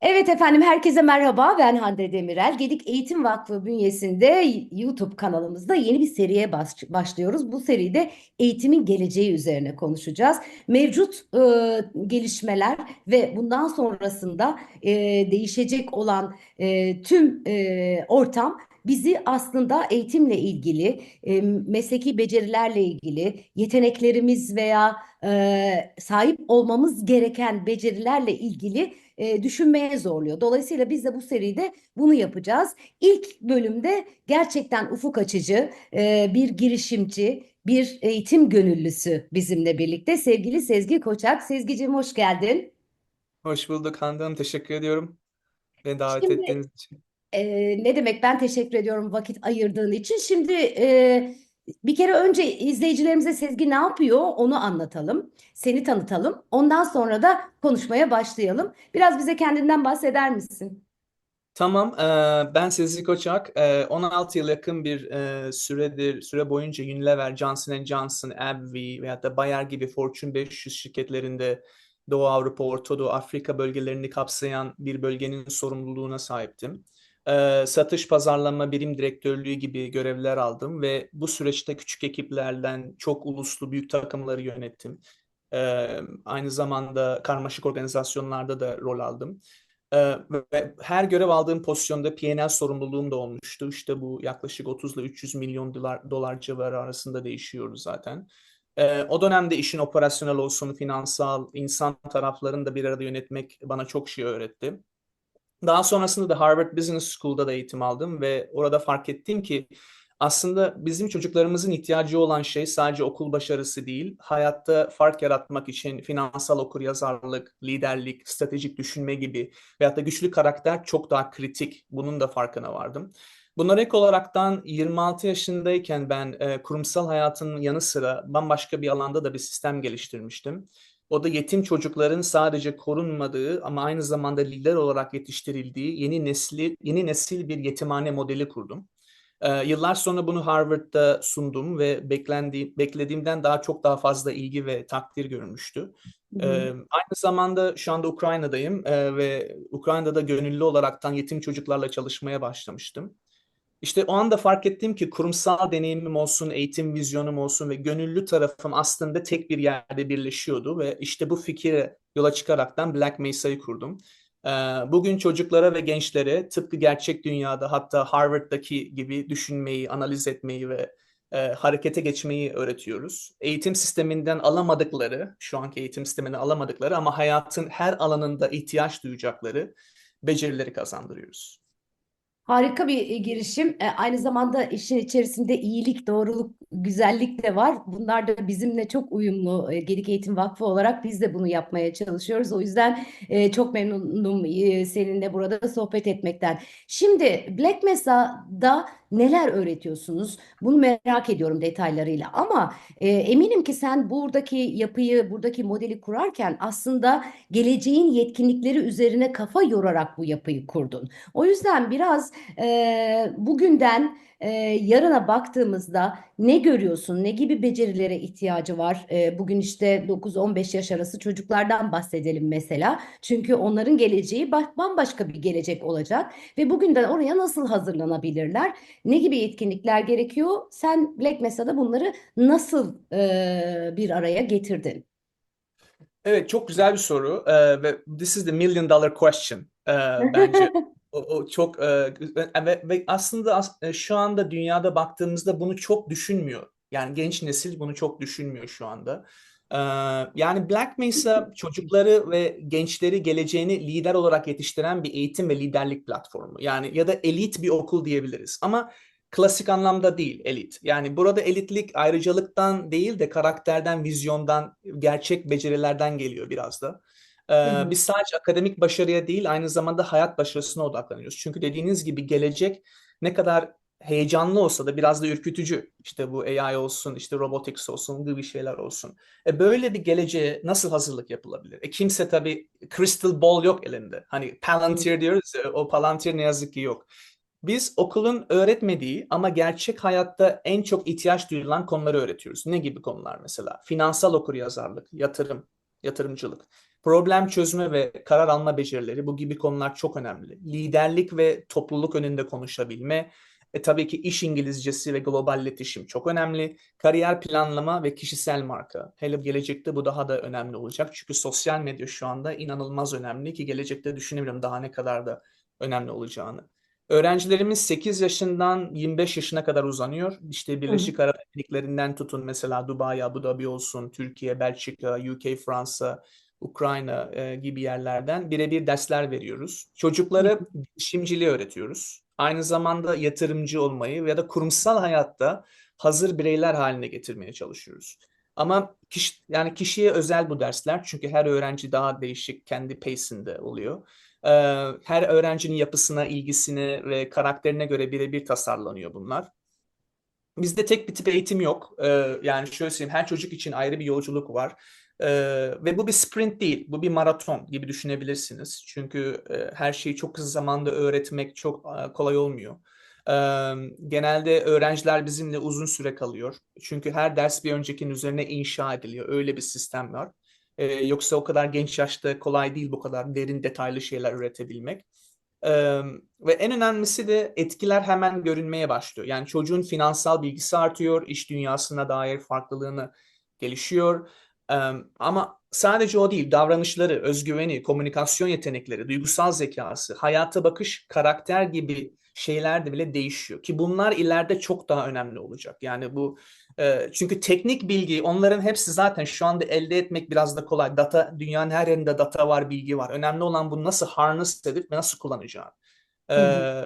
Evet efendim, herkese merhaba. Ben Hande Demirel. Gedik Eğitim Vakfı bünyesinde YouTube kanalımızda yeni bir seriye başlıyoruz. Bu seride eğitimin geleceği üzerine konuşacağız. Mevcut gelişmeler ve bundan sonrasında değişecek olan tüm ortam bizi aslında eğitimle ilgili, mesleki becerilerle ilgili, yeteneklerimiz veya sahip olmamız gereken becerilerle ilgili düşünmeye zorluyor. Dolayısıyla biz de bu seride bunu yapacağız. İlk bölümde gerçekten ufuk açıcı bir girişimci, bir eğitim gönüllüsü bizimle birlikte. Sevgili Sezgi Koçak. Sezgi'cim hoş geldin. Hoş bulduk Hande Hanım. Teşekkür ediyorum beni davet Şimdi ettiğiniz için. ne demek, ben teşekkür ediyorum vakit ayırdığın için. Şimdi bir kere önce izleyicilerimize Sezgi ne yapıyor onu anlatalım. Seni tanıtalım. Ondan sonra da konuşmaya başlayalım. Biraz bize kendinden bahseder misin? Tamam, ben Sezgi Koçak. 16 yıl yakın bir süre boyunca Unilever, Johnson Johnson, AbbVie veyahut da Bayer gibi Fortune 500 şirketlerinde Doğu Avrupa, Orta Doğu, Afrika bölgelerini kapsayan bir bölgenin sorumluluğuna sahiptim. Satış, pazarlama, birim direktörlüğü gibi görevler aldım ve bu süreçte küçük ekiplerden çok uluslu büyük takımları yönettim. Aynı zamanda karmaşık organizasyonlarda da rol aldım. Ve her görev aldığım pozisyonda P&L sorumluluğum da olmuştu. İşte bu yaklaşık 30 ile 300 milyon dolar civarı arasında değişiyordu zaten. O dönemde işin operasyonel olsun, finansal, insan taraflarını da bir arada yönetmek bana çok şey öğretti. Daha sonrasında da Harvard Business School'da da eğitim aldım ve orada fark ettim ki aslında bizim çocuklarımızın ihtiyacı olan şey sadece okul başarısı değil, hayatta fark yaratmak için finansal okuryazarlık, liderlik, stratejik düşünme gibi veyahut da güçlü karakter çok daha kritik. Bunun da farkına vardım. Bunlara ek olaraktan 26 yaşındayken ben kurumsal hayatın yanı sıra bambaşka bir alanda da bir sistem geliştirmiştim. O da yetim çocukların sadece korunmadığı ama aynı zamanda lider olarak yetiştirildiği yeni nesil bir yetimhane modeli kurdum. Yıllar sonra bunu Harvard'da sundum ve beklediğimden çok daha fazla ilgi ve takdir görmüştü. Hı hı. Aynı zamanda şu anda Ukrayna'dayım ve Ukrayna'da gönüllü olaraktan yetim çocuklarla çalışmaya başlamıştım. İşte o anda fark ettim ki kurumsal deneyimim olsun, eğitim vizyonum olsun ve gönüllü tarafım aslında tek bir yerde birleşiyordu ve işte bu fikire yola çıkaraktan Black Mesa'yı kurdum. Bugün çocuklara ve gençlere tıpkı gerçek dünyada hatta Harvard'daki gibi düşünmeyi, analiz etmeyi ve harekete geçmeyi öğretiyoruz. Eğitim sisteminden alamadıkları, şu anki eğitim sisteminden alamadıkları ama hayatın her alanında ihtiyaç duyacakları becerileri kazandırıyoruz. Harika bir girişim. Aynı zamanda işin içerisinde iyilik, doğruluk, güzellik de var. Bunlar da bizimle çok uyumlu. Gedik Eğitim Vakfı olarak biz de bunu yapmaya çalışıyoruz. O yüzden çok memnunum seninle burada sohbet etmekten. Şimdi Black Mesa'da neler öğretiyorsunuz? Bunu merak ediyorum detaylarıyla. Ama eminim ki sen buradaki yapıyı, buradaki modeli kurarken aslında geleceğin yetkinlikleri üzerine kafa yorarak bu yapıyı kurdun. O yüzden biraz bugünden yarına baktığımızda ne görüyorsun? Ne gibi becerilere ihtiyacı var? Bugün işte 9-15 yaş arası çocuklardan bahsedelim mesela. Çünkü onların geleceği bambaşka bir gelecek olacak ve bugünden oraya nasıl hazırlanabilirler? Ne gibi yetkinlikler gerekiyor? Sen Black Mesa'da bunları nasıl bir araya getirdin? Evet, çok güzel bir soru ve this is the million dollar question bence. O çok ve aslında şu anda dünyada baktığımızda bunu çok düşünmüyor. Yani genç nesil bunu çok düşünmüyor şu anda. E, Yani Black Mesa çocukları ve gençleri geleceğini lider olarak yetiştiren bir eğitim ve liderlik platformu. Yani ya da elit bir okul diyebiliriz. Ama klasik anlamda değil elit. Yani burada elitlik ayrıcalıktan değil de karakterden, vizyondan, gerçek becerilerden geliyor biraz da. Hı hı, Biz sadece akademik başarıya değil aynı zamanda hayat başarısına odaklanıyoruz. Çünkü dediğiniz gibi gelecek ne kadar heyecanlı olsa da biraz da ürkütücü. İşte bu AI olsun, işte robotics olsun gibi şeyler olsun. Böyle bir geleceğe nasıl hazırlık yapılabilir? Kimse tabii crystal ball yok elinde. Hani hı Palantir diyoruz ya, o Palantir ne yazık ki yok. Biz okulun öğretmediği ama gerçek hayatta en çok ihtiyaç duyulan konuları öğretiyoruz. Ne gibi konular mesela? Finansal okuryazarlık, yatırımcılık, Problem çözme ve karar alma becerileri bu gibi konular çok önemli. Liderlik ve topluluk önünde konuşabilme, tabii ki iş İngilizcesi ve global iletişim çok önemli. Kariyer planlama ve kişisel marka. Hele gelecekte bu daha da önemli olacak. Çünkü sosyal medya şu anda inanılmaz önemli ki gelecekte düşünemiyorum daha ne kadar da önemli olacağını. Öğrencilerimiz 8 yaşından 25 yaşına kadar uzanıyor. İşte Hı hı. Birleşik Arap Emirlikleri'nden tutun mesela Dubai, Abu Dhabi olsun, Türkiye, Belçika, UK, Fransa, Ukrayna gibi yerlerden birebir dersler veriyoruz. Hı Çocuklara girişimciliği öğretiyoruz. Aynı zamanda yatırımcı olmayı ya da kurumsal hayatta hazır bireyler haline getirmeye çalışıyoruz. Ama yani kişiye özel bu dersler çünkü her öğrenci daha değişik kendi pace'inde oluyor. Ee, Her öğrencinin yapısına, ilgisine ve karakterine göre birebir tasarlanıyor bunlar. Bizde tek bir tip eğitim yok. Yani şöyle söyleyeyim, her çocuk için ayrı bir yolculuk var. Ee, Ve bu bir sprint değil, bu bir maraton gibi düşünebilirsiniz. Çünkü her şeyi çok kısa zamanda öğretmek çok kolay olmuyor. Genelde öğrenciler bizimle uzun süre kalıyor. Çünkü her ders bir öncekinin üzerine inşa ediliyor. Öyle bir sistem var. Yoksa o kadar genç yaşta kolay değil bu kadar derin, detaylı şeyler üretebilmek. Ve en önemlisi de etkiler hemen görünmeye başlıyor. Yani çocuğun finansal bilgisi artıyor, iş dünyasına dair farklılığını gelişiyor. Ama sadece o değil, davranışları, özgüveni, komünikasyon yetenekleri, duygusal zekası, hayata bakış, karakter gibi şeyler de bile değişiyor. Ki bunlar ileride çok daha önemli olacak. Yani bu çünkü teknik bilgi, onların hepsi zaten şu anda elde etmek biraz da kolay. Data, dünyanın her yerinde data var, bilgi var. Önemli olan bunu nasıl harness edip ve nasıl kullanacağın. hı. Ee,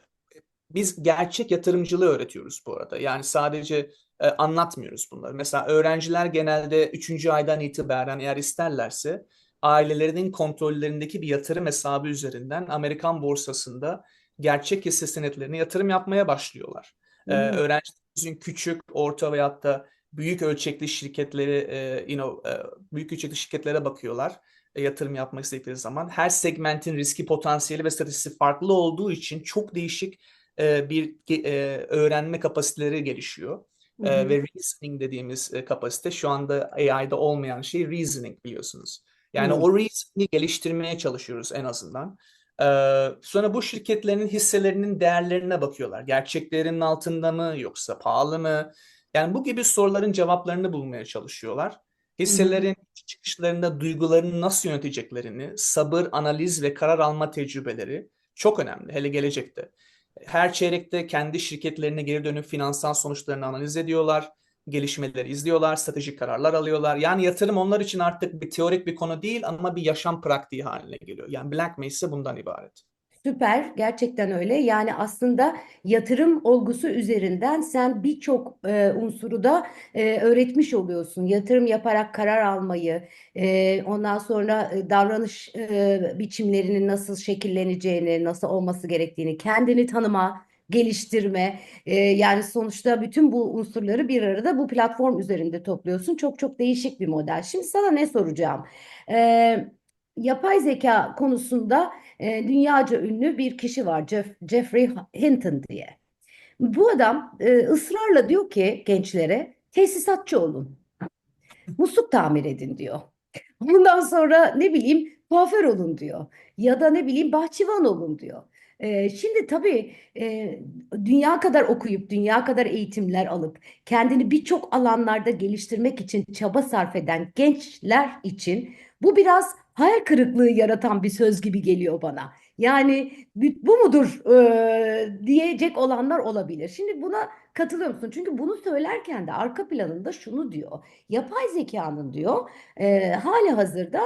Biz gerçek yatırımcılığı öğretiyoruz bu arada. Yani sadece anlatmıyoruz bunları. Mesela öğrenciler genelde üçüncü aydan itibaren eğer isterlerse ailelerinin kontrollerindeki bir yatırım hesabı üzerinden Amerikan borsasında gerçek hisse senetlerine yatırım yapmaya başlıyorlar. Hı hı. Öğrencilerimizin küçük, orta veyahut da büyük ölçekli şirketleri, büyük ölçekli şirketlere bakıyorlar yatırım yapmak istedikleri zaman. Her segmentin riski, potansiyeli ve stratejisi farklı olduğu için çok değişik bir öğrenme kapasiteleri gelişiyor. Hı hı. Ve reasoning dediğimiz kapasite şu anda AI'da olmayan şey reasoning biliyorsunuz. Yani Hı o reasoning'i geliştirmeye çalışıyoruz en azından. Sonra bu şirketlerin hisselerinin değerlerine bakıyorlar. Gerçeklerinin altında mı yoksa pahalı mı? Yani bu gibi soruların cevaplarını bulmaya çalışıyorlar. hı. Hisselerin çıkışlarında duygularını nasıl yöneteceklerini, sabır, analiz ve karar alma tecrübeleri çok önemli, hele gelecekte. Her çeyrekte kendi şirketlerine geri dönüp finansal sonuçlarını analiz ediyorlar, gelişmeleri izliyorlar, stratejik kararlar alıyorlar. Yani yatırım onlar için artık bir teorik bir konu değil ama bir yaşam pratiği haline geliyor. Yani Black Maze ise bundan ibaret. Süper, gerçekten öyle. Yani aslında yatırım olgusu üzerinden sen birçok unsuru da öğretmiş oluyorsun. Yatırım yaparak karar almayı, ondan sonra davranış biçimlerinin nasıl şekilleneceğini, nasıl olması gerektiğini, kendini tanıma, geliştirme. Yani sonuçta bütün bu unsurları bir arada bu platform üzerinde topluyorsun. Çok çok değişik bir model. Şimdi sana ne soracağım? E, Yapay zeka konusunda dünyaca ünlü bir kişi var, Jeffrey Hinton diye. Bu adam ısrarla diyor ki gençlere tesisatçı olun, musluk tamir edin diyor. Ondan sonra ne bileyim kuaför olun diyor. Ya da ne bileyim bahçıvan olun diyor. Şimdi tabii dünya kadar okuyup dünya kadar eğitimler alıp kendini birçok alanlarda geliştirmek için çaba sarf eden gençler için bu biraz hayal kırıklığı yaratan bir söz gibi geliyor bana. Yani bu mudur diyecek olanlar olabilir. Şimdi buna katılıyor musun? Çünkü bunu söylerken de arka planında şunu diyor. Yapay zekanın diyor hali hazırda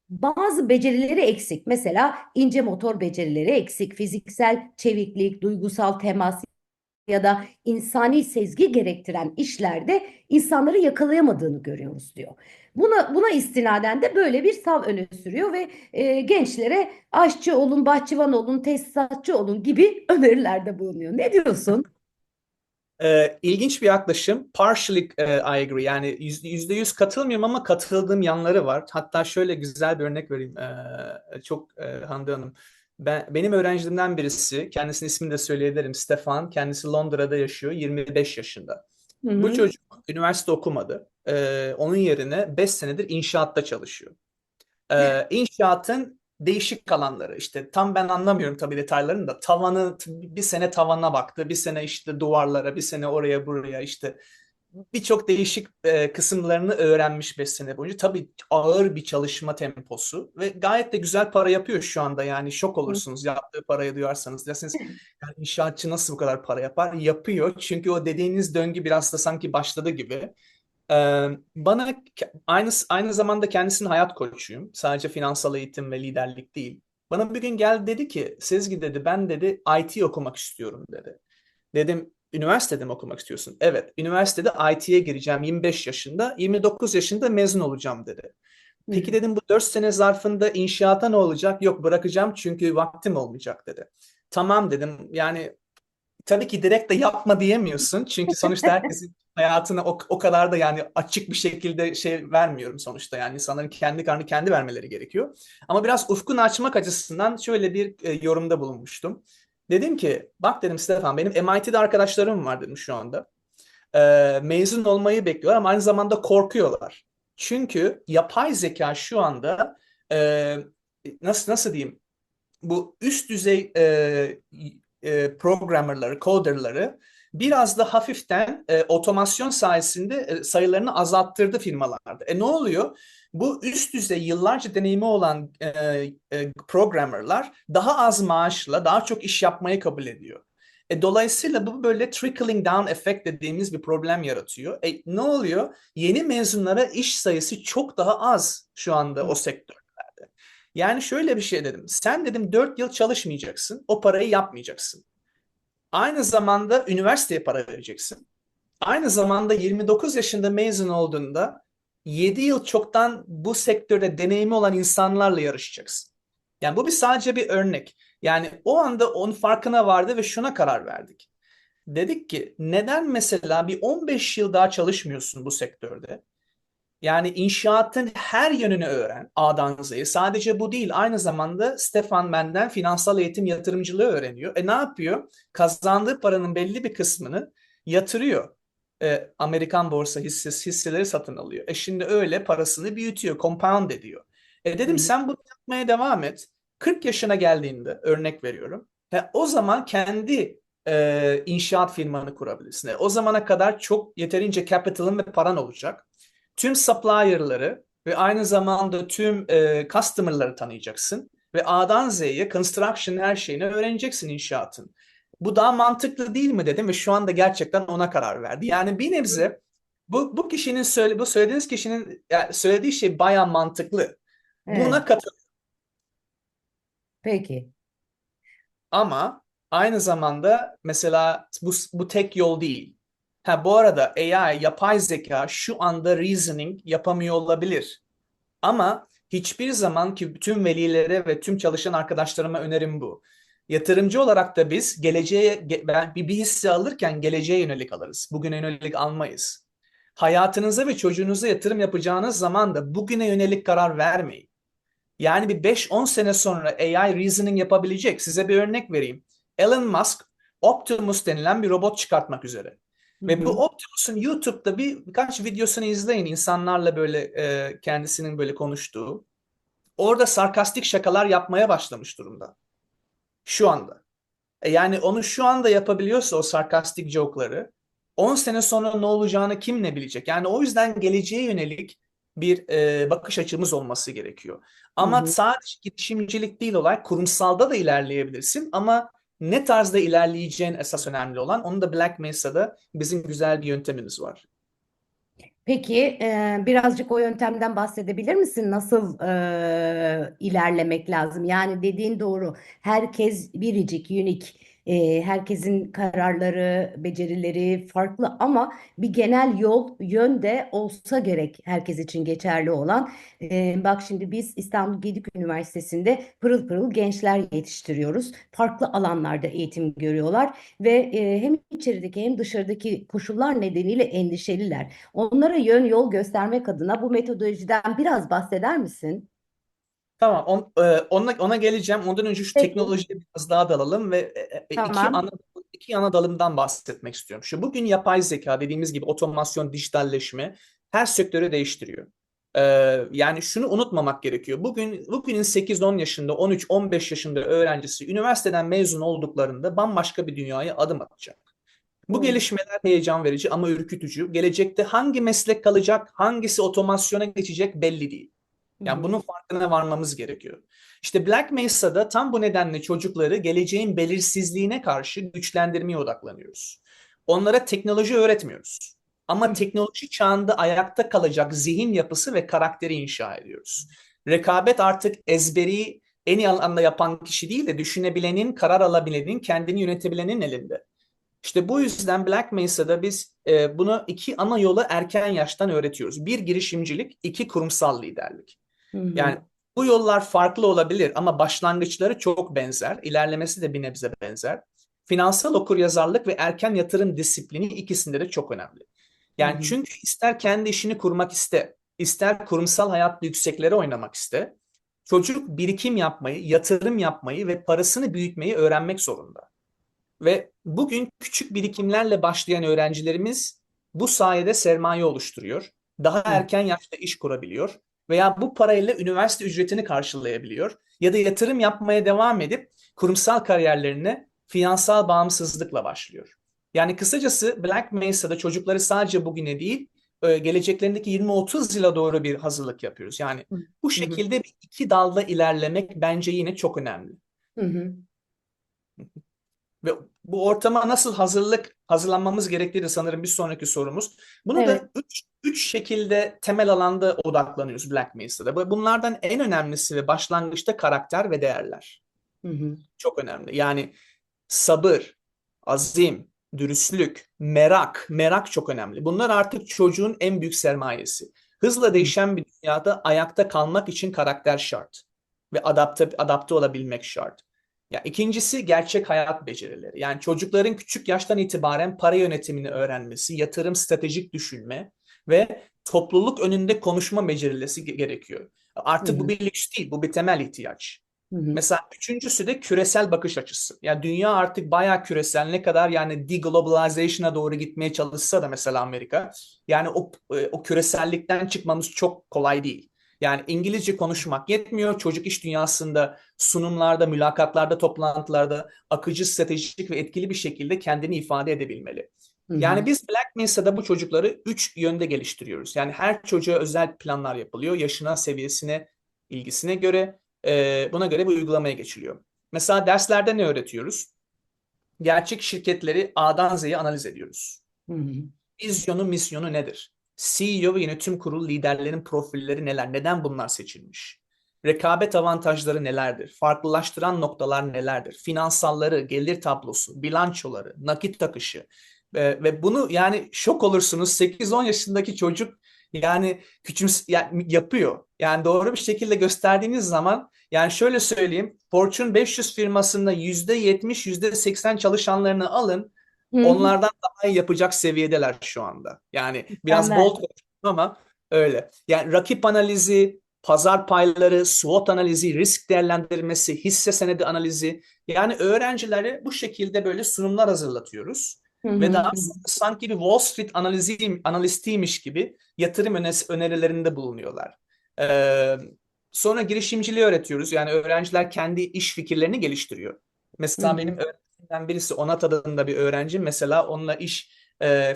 bazı becerileri eksik. Mesela ince motor becerileri eksik, fiziksel çeviklik, duygusal temas ya da insani sezgi gerektiren işlerde insanları yakalayamadığını görüyoruz diyor. Buna istinaden de böyle bir sav öne sürüyor ve gençlere aşçı olun, bahçıvan olun, tesisatçı olun gibi önerilerde bulunuyor. Ne diyorsun? İlginç bir yaklaşım. Partially I agree. Yani %100 katılmıyorum ama katıldığım yanları var. Hatta şöyle güzel bir örnek vereyim. Hande Hanım. Benim öğrencilerimden birisi, kendisinin ismini de söyleyebilirim. Stefan. Kendisi Londra'da yaşıyor. 25 yaşında. Hı Bu hı. çocuk üniversite okumadı. Onun yerine 5 senedir inşaatta çalışıyor. İnşaatın değişik alanları işte tam ben anlamıyorum tabii detaylarını da tavanı bir sene tavana baktı, bir sene işte duvarlara, bir sene oraya buraya işte birçok değişik kısımlarını öğrenmiş 5 sene boyunca. Tabii ağır bir çalışma temposu ve gayet de güzel para yapıyor şu anda. Yani şok olursunuz yaptığı parayı duyarsanız. Dersiniz yani inşaatçı nasıl bu kadar para yapar? Yapıyor çünkü o dediğiniz döngü biraz da sanki başladı gibi. Bana aynı zamanda kendisinin hayat koçuyum. Sadece finansal eğitim ve liderlik değil. Bana bir gün geldi dedi ki Sezgi dedi ben dedi IT okumak istiyorum dedi. Dedim üniversitede mi okumak istiyorsun? Evet, üniversitede IT'ye gireceğim 25 yaşında, 29 yaşında mezun olacağım dedi. Peki dedim bu 4 sene zarfında inşaata ne olacak? Yok bırakacağım çünkü vaktim olmayacak dedi. Tamam dedim yani tabii ki direkt de yapma diyemiyorsun. Çünkü sonuçta herkesin hayatına o kadar da yani açık bir şekilde şey vermiyorum sonuçta. Yani insanların kendi karnı kendi vermeleri gerekiyor. Ama biraz ufkunu açmak açısından şöyle bir yorumda bulunmuştum. Dedim ki bak dedim Stefan benim MIT'de arkadaşlarım var dedim şu anda. Mezun olmayı bekliyorlar ama aynı zamanda korkuyorlar. Çünkü yapay zeka şu anda e, nasıl diyeyim bu üst düzey programmerları, coderları biraz da hafiften otomasyon sayesinde sayılarını azalttırdı firmalarda. Ne oluyor? Bu üst düzey yıllarca deneyimi olan programmerlar daha az maaşla daha çok iş yapmayı kabul ediyor. Dolayısıyla bu böyle trickling down effect dediğimiz bir problem yaratıyor. Ne oluyor? Yeni mezunlara iş sayısı çok daha az şu anda o sektör. Yani şöyle bir şey dedim. Sen dedim 4 yıl çalışmayacaksın. O parayı yapmayacaksın. Aynı zamanda üniversiteye para vereceksin. Aynı zamanda 29 yaşında mezun olduğunda 7 yıl çoktan bu sektörde deneyimi olan insanlarla yarışacaksın. Yani bu sadece bir örnek. Yani o anda onun farkına vardı ve şuna karar verdik. Dedik ki neden mesela bir 15 yıl daha çalışmıyorsun bu sektörde? Yani inşaatın her yönünü öğren A'dan Z'ye. Sadece bu değil. Aynı zamanda Stefan benden finansal eğitim yatırımcılığı öğreniyor. Ne yapıyor? Kazandığı paranın belli bir kısmını yatırıyor. Amerikan borsa hisseleri satın alıyor. Şimdi öyle parasını büyütüyor, compound ediyor. Dedim sen bunu yapmaya devam et. 40 yaşına geldiğinde örnek veriyorum. O zaman kendi inşaat firmanı kurabilirsin. O zamana kadar çok yeterince capital'ın ve paran olacak. Tüm supplier'ları ve aynı zamanda tüm customer'ları tanıyacaksın ve A'dan Z'ye construction her şeyini öğreneceksin inşaatın. Bu daha mantıklı değil mi dedim ve şu anda gerçekten ona karar verdi. Yani bir nebze bu kişinin bu söylediğiniz kişinin yani söylediği şey bayağı mantıklı. Evet, Buna katıl peki. ama aynı zamanda mesela bu tek yol değil. Ha bu arada AI, yapay zeka şu anda reasoning yapamıyor olabilir. Ama hiçbir zaman ki tüm velilere ve tüm çalışan arkadaşlarıma önerim bu. Yatırımcı olarak da biz ben bir hisse alırken geleceğe yönelik alırız. Bugüne yönelik almayız. Hayatınıza ve çocuğunuza yatırım yapacağınız zaman da bugüne yönelik karar vermeyin. Yani bir 5-10 sene sonra AI reasoning yapabilecek. Size bir örnek vereyim. Elon Musk Optimus denilen bir robot çıkartmak üzere. Hı Ve bu hı. Optimus'un YouTube'da birkaç videosunu izleyin. İnsanlarla böyle kendisinin böyle konuştuğu. Orada sarkastik şakalar yapmaya başlamış durumda. Şu anda. Yani onu şu anda yapabiliyorsa o sarkastik joke'ları 10 sene sonra ne olacağını kim ne bilecek? Yani o yüzden geleceğe yönelik bir bakış açımız olması gerekiyor. Hı Ama hı. sadece girişimcilik değil olay, kurumsalda da ilerleyebilirsin ama ne tarzda ilerleyeceğin esas önemli olan. Onu da Black Mesa'da bizim güzel bir yöntemimiz var. Peki, birazcık o yöntemden bahsedebilir misin? Nasıl ilerlemek lazım? Yani dediğin doğru. Herkes biricik, unik. Herkesin kararları, becerileri farklı ama bir genel yol, yön de olsa gerek herkes için geçerli olan. Bak şimdi biz İstanbul Gedik Üniversitesi'nde pırıl pırıl gençler yetiştiriyoruz. Farklı alanlarda eğitim görüyorlar ve hem içerideki hem dışarıdaki koşullar nedeniyle endişeliler. Onlara yön yol göstermek adına bu metodolojiden biraz bahseder misin? Tamam, ona geleceğim. Ondan önce şu Peki, teknolojiye biraz daha dalalım ve tamam. iki ana dalımdan bahsetmek istiyorum. Bugün yapay zeka dediğimiz gibi otomasyon, dijitalleşme her sektörü değiştiriyor. Ee, Yani şunu unutmamak gerekiyor. Bugünün 8-10 yaşında, 13-15 yaşında öğrencisi üniversiteden mezun olduklarında bambaşka bir dünyaya adım atacak. Bu Doğru. gelişmeler heyecan verici ama ürkütücü. Gelecekte hangi meslek kalacak, hangisi otomasyona geçecek belli değil. Hı Yani hı. bunun farkına varmamız gerekiyor. İşte Black Mesa'da tam bu nedenle çocukları geleceğin belirsizliğine karşı güçlendirmeye odaklanıyoruz. Onlara teknoloji öğretmiyoruz. Ama Hı teknoloji çağında ayakta kalacak zihin yapısı ve karakteri inşa ediyoruz. Rekabet artık ezberi en iyi anda yapan kişi değil de düşünebilenin, karar alabilenin, kendini yönetebilenin elinde. İşte bu yüzden Black Mesa'da biz bunu iki ana yola erken yaştan öğretiyoruz. Bir girişimcilik, iki kurumsal liderlik. hı. Hı. Yani bu yollar farklı olabilir ama başlangıçları çok benzer, ilerlemesi de bir nebze benzer. Finansal okuryazarlık ve erken yatırım disiplini ikisinde de çok önemli. Hı Yani hı. çünkü ister kendi işini kurmak iste, ister kurumsal hayatla yükseklere oynamak iste, çocuk birikim yapmayı, yatırım yapmayı ve parasını büyütmeyi öğrenmek zorunda. Ve bugün küçük birikimlerle başlayan öğrencilerimiz bu sayede sermaye oluşturuyor. Daha Hı. erken yaşta iş kurabiliyor veya bu parayla üniversite ücretini karşılayabiliyor ya da yatırım yapmaya devam edip kurumsal kariyerlerine finansal bağımsızlıkla başlıyor. Yani kısacası Black Mesa'da çocukları sadece bugüne değil, geleceklerindeki 20-30 yıla doğru bir hazırlık yapıyoruz. Yani Hı bu hı. şekilde iki dalda ilerlemek bence yine çok önemli. Hı hı. Ve bu ortama nasıl hazırlanmamız gerektiği de sanırım bir sonraki sorumuz. Bunu Evet. da üç şekilde temel alanda odaklanıyoruz Black Mesa'da. Bunlardan en önemlisi ve başlangıçta karakter ve değerler. Hı hı. Çok önemli. Yani sabır, azim, dürüstlük, merak çok önemli. Bunlar artık çocuğun en büyük sermayesi. Hızla Hı değişen bir dünyada ayakta kalmak için karakter şart ve adapte olabilmek şart. Ya ikincisi gerçek hayat becerileri. Yani çocukların küçük yaştan itibaren para yönetimini öğrenmesi, yatırım, stratejik düşünme ve topluluk önünde konuşma becerileri gerekiyor. Artık bu hı. bir lüks değil, bu bir temel ihtiyaç. Hı hı. Mesela üçüncüsü de küresel bakış açısı. Yani dünya artık bayağı küresel. Ne kadar yani deglobalization'a doğru gitmeye çalışsa da mesela Amerika. Yani o küresellikten çıkmamız çok kolay değil. Yani İngilizce konuşmak yetmiyor. Çocuk iş dünyasında sunumlarda, mülakatlarda, toplantılarda akıcı, stratejik ve etkili bir şekilde kendini ifade edebilmeli. Hı hı. Yani biz Black Mesa'da bu çocukları üç yönde geliştiriyoruz. Yani her çocuğa özel planlar yapılıyor. Yaşına, seviyesine, ilgisine göre buna göre bir uygulamaya geçiliyor. Mesela derslerde ne öğretiyoruz? Gerçek şirketleri A'dan Z'ye analiz ediyoruz. Hı hı. Vizyonu, misyonu nedir? CEO ve yönetim kurulu liderlerin profilleri neler? Neden bunlar seçilmiş? Rekabet avantajları nelerdir? Farklılaştıran noktalar nelerdir? Finansalları, gelir tablosu, bilançoları, nakit akışı. Ve bunu yani şok olursunuz 8-10 yaşındaki çocuk yani yani yapıyor. Yani doğru bir şekilde gösterdiğiniz zaman yani şöyle söyleyeyim Fortune 500 firmasında %70, %80 çalışanlarını alın. Hı hı. Onlardan daha iyi yapacak seviyedeler şu anda. Yani biraz bold Mükemmel. konuştum ama öyle. Yani rakip analizi, pazar payları, SWOT analizi, risk değerlendirmesi, hisse senedi analizi. Yani öğrencilere bu şekilde böyle sunumlar hazırlatıyoruz. Hı Ve hı. daha Hı hı. sonra sanki bir Wall Street analistiymiş gibi yatırım önerilerinde bulunuyorlar. Ee, Sonra girişimciliği öğretiyoruz. Yani öğrenciler kendi iş fikirlerini geliştiriyor. Hı Mesela benim hı. öğrencimden birisi Onat adında bir öğrenci. Mesela onunla iş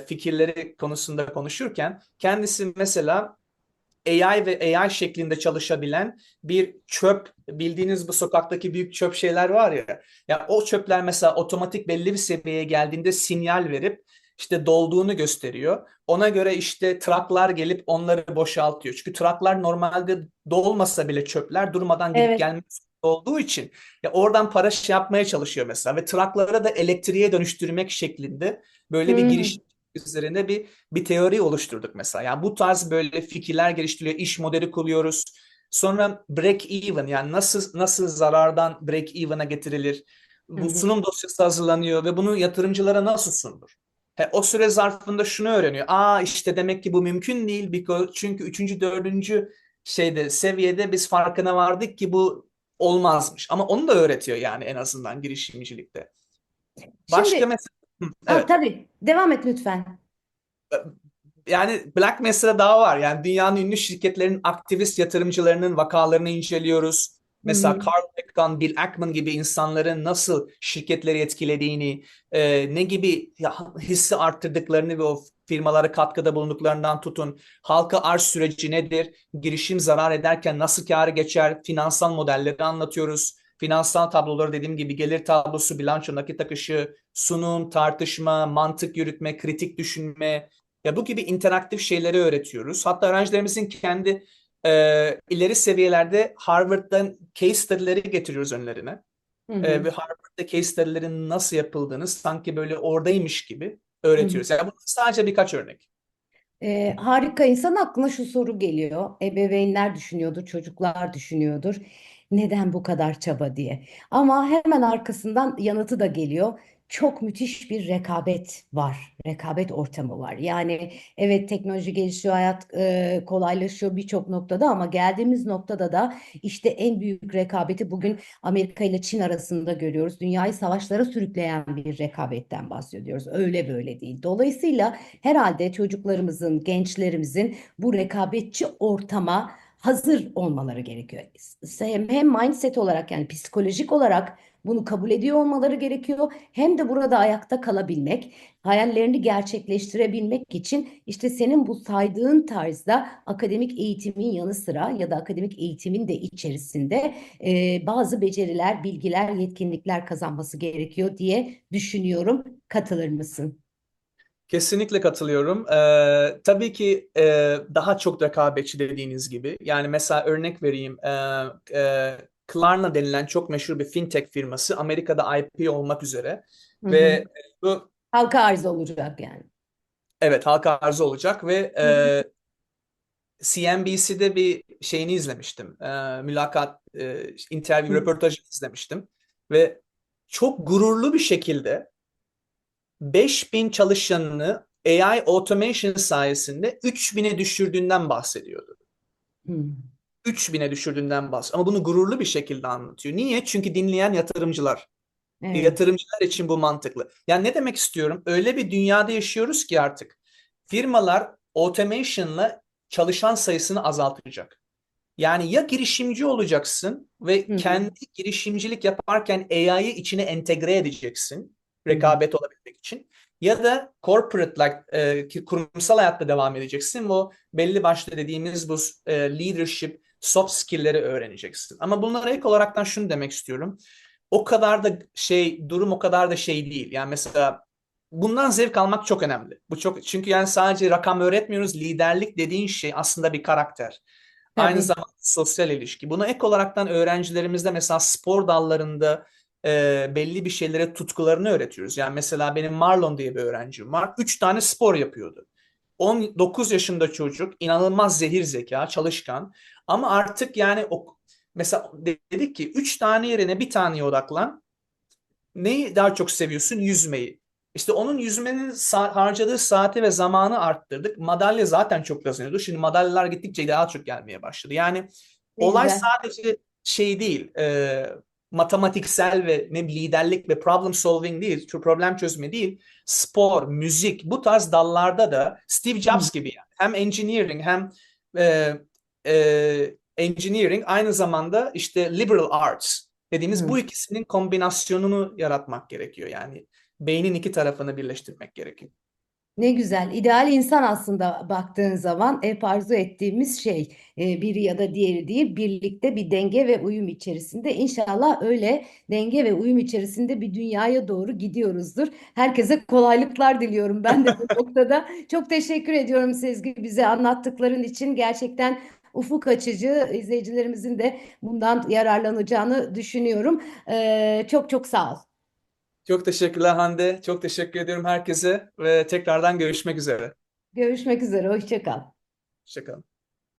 fikirleri konusunda konuşurken kendisi mesela AI ve AI şeklinde çalışabilen bir çöp bildiğiniz bu sokaktaki büyük çöp şeyler var ya. Ya o çöpler mesela otomatik belli bir seviyeye geldiğinde sinyal verip işte dolduğunu gösteriyor. Ona göre işte traklar gelip onları boşaltıyor. Çünkü traklar normalde dolmasa bile çöpler durmadan gidip Evet. gelmek olduğu için ya oradan para şey yapmaya çalışıyor mesela ve trakları da elektriğe dönüştürmek şeklinde böyle bir Hı giriş üzerine bir teori oluşturduk mesela. Yani bu tarz böyle fikirler geliştiriliyor, iş modeli kuruyoruz. Sonra break even yani nasıl zarardan break even'a getirilir? Bu hı. sunum dosyası hazırlanıyor ve bunu yatırımcılara nasıl sunulur? O süre zarfında şunu öğreniyor. Aa işte demek ki bu mümkün değil. Çünkü üçüncü, dördüncü seviyede biz farkına vardık ki bu olmazmış. Ama onu da öğretiyor yani en azından girişimcilikte. Başka Şimdi mesela evet. tabii devam et lütfen. yani Black Mesa'da daha var. Yani dünyanın ünlü şirketlerin aktivist yatırımcılarının vakalarını inceliyoruz. Hı Mesela hı. Carl Icahn, Bill Ackman gibi insanların nasıl şirketleri etkilediğini, ne gibi hissi arttırdıklarını ve o firmalara katkıda bulunduklarından tutun. Halka arz süreci nedir? Girişim zarar ederken nasıl kârı geçer? Finansal modelleri anlatıyoruz. Finansal tabloları dediğim gibi gelir tablosu, bilanço, nakit akışı, sunum, tartışma, mantık yürütme, kritik düşünme, ya bu gibi interaktif şeyleri öğretiyoruz. Hatta öğrencilerimizin kendi ileri seviyelerde Harvard'dan case study'leri getiriyoruz önlerine. Hı hı. Ve Harvard'da case study'lerin nasıl yapıldığını sanki böyle oradaymış gibi Hı hı. öğretiyoruz. Yani bunlar sadece birkaç örnek. Harika, insan aklına şu soru geliyor. Ebeveynler düşünüyordur, çocuklar düşünüyordur. Neden bu kadar çaba diye. Ama hemen arkasından yanıtı da geliyor. Çok müthiş bir rekabet var. Rekabet ortamı var. Yani evet, teknoloji gelişiyor, hayat kolaylaşıyor birçok noktada ama geldiğimiz noktada da işte en büyük rekabeti bugün Amerika ile Çin arasında görüyoruz. Dünyayı savaşlara sürükleyen bir rekabetten bahsediyoruz. Öyle böyle değil. Dolayısıyla herhalde çocuklarımızın, gençlerimizin bu rekabetçi ortama hazır olmaları gerekiyor. Hem mindset olarak, yani psikolojik olarak bunu kabul ediyor olmaları gerekiyor. Hem de burada ayakta kalabilmek, hayallerini gerçekleştirebilmek için işte senin bu saydığın tarzda akademik eğitimin yanı sıra ya da akademik eğitimin de içerisinde bazı beceriler, bilgiler, yetkinlikler kazanması gerekiyor diye düşünüyorum. Katılır mısın? Kesinlikle katılıyorum. Tabii ki daha çok rekabetçi dediğiniz gibi. Yani mesela örnek vereyim. Klarna denilen çok meşhur bir fintech firması Amerika'da IPO olmak üzere. Hı hı. Ve bu Halka arz olacak yani. evet halka arzı olacak ve Hı hı. CNBC'de bir şeyini izlemiştim. Mülakat, interview, Hı röportajı izlemiştim. Ve çok gururlu bir şekilde 5.000 çalışanını AI automation sayesinde 3.000'e düşürdüğünden bahsediyordu. hı. 3.000'e düşürdüğünden bahsediyor. Ama bunu gururlu bir şekilde anlatıyor. Niye? Çünkü dinleyen yatırımcılar. Evet. Yatırımcılar için bu mantıklı. Yani ne demek istiyorum? Öyle bir dünyada yaşıyoruz ki artık firmalar automation'la çalışan sayısını azaltacak. Yani ya girişimci olacaksın ve Hı hı. kendi girişimcilik yaparken AI'yı içine entegre edeceksin Hı hı. rekabet olabilmek için. Ya da corporate like kurumsal hayatta devam edeceksin ve o belli başlı dediğimiz bu leadership soft skill'leri öğreneceksin. Ama bunlara ek olaraktan şunu demek istiyorum. O kadar da durum o kadar da değil. Yani mesela bundan zevk almak çok önemli. Bu çok çünkü yani sadece rakam öğretmiyoruz. Liderlik dediğin şey aslında bir karakter. Aynı Tabii. zamanda sosyal ilişki. Bunu ek olaraktan öğrencilerimizde mesela spor dallarında belli bir şeylere tutkularını öğretiyoruz. Yani mesela benim Marlon diye bir öğrencim var. 3 tane spor yapıyordu. 19 yaşında çocuk, inanılmaz zehir zeka, çalışkan. Ama artık yani mesela dedik ki 3 tane yerine bir taneye odaklan. Neyi daha çok seviyorsun? Yüzmeyi. İşte onun yüzmenin harcadığı saati ve zamanı arttırdık. Madalya zaten çok kazanıyordu. Şimdi madalyalar gittikçe daha çok gelmeye başladı. Yani Ne olay güzel. sadece değil, matematiksel ve ne liderlik ve problem solving değil, problem çözme değil. Spor, müzik, bu tarz dallarda da Steve Hı Jobs gibi yani. Hem engineering hem e, engineering aynı zamanda işte liberal arts dediğimiz hı. bu ikisinin kombinasyonunu yaratmak gerekiyor. Yani beynin iki tarafını birleştirmek gerekiyor. Ne güzel. İdeal insan aslında baktığın zaman hep arzu ettiğimiz şey, biri ya da diğeri değil, birlikte bir denge ve uyum içerisinde. İnşallah öyle denge ve uyum içerisinde bir dünyaya doğru gidiyoruzdur. Herkese kolaylıklar diliyorum. Ben de bu noktada çok teşekkür ediyorum Sezgi, bize anlattıkların için. Gerçekten ufuk açıcı, izleyicilerimizin de bundan yararlanacağını düşünüyorum. Çok çok sağ ol. Çok teşekkürler Hande. Çok teşekkür ediyorum herkese ve tekrardan görüşmek üzere. Görüşmek üzere. Hoşça kal. Hoşçakalın.